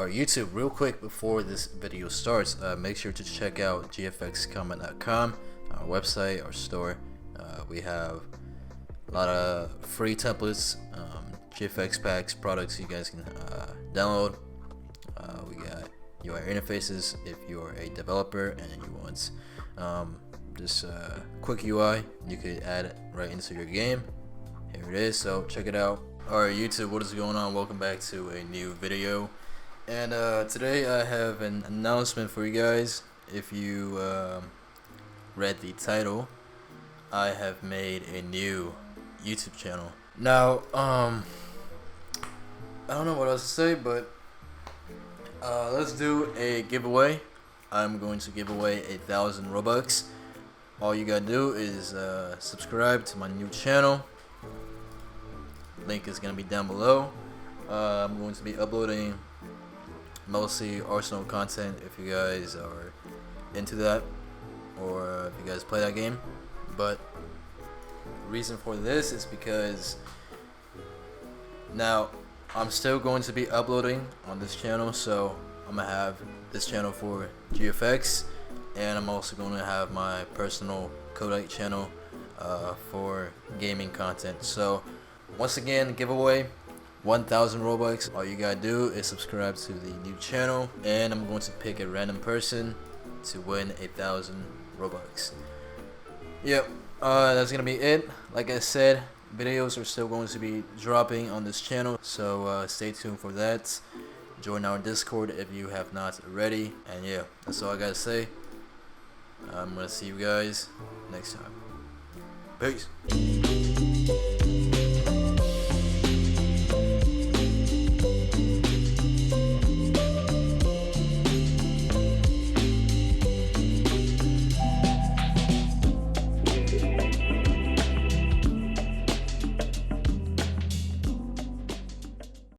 Or YouTube, real quick before this video starts, make sure to check out gfxcomment.com, our website, our store. We have a lot of free templates, GFX packs, products you guys can download. We got UI interfaces if you're a developer and you want just quick UI, you could add it right into your game. Here it is, so check it out. Alright YouTube, what is going on? Welcome back to a new video. And today I have an announcement for you guys. If you read the title, I have made a new YouTube channel. Now, I don't know what else to say, but let's do a giveaway. I'm going to give away 1,000 Robux. All you gotta do is subscribe to my new channel. Link is gonna be down below. I'm going to be uploading mostly Arsenal content if you guys are into that, or if you guys play that game. But the reason for this is because now I'm still going to be uploading on this channel, so I'm gonna have this channel for GFX, and I'm also going to have my personal Kodite channel for gaming content. So once again, giveaway 1,000 Robux. All you gotta do is subscribe to the new channel, and I'm going to pick a random person to win 1,000 Robux. Yep, that's gonna be it. Like I said, videos are still going to be dropping on this channel, so stay tuned for that. Join our Discord if you have not already. And yeah, that's all I gotta say. I'm gonna see you guys next time. Peace.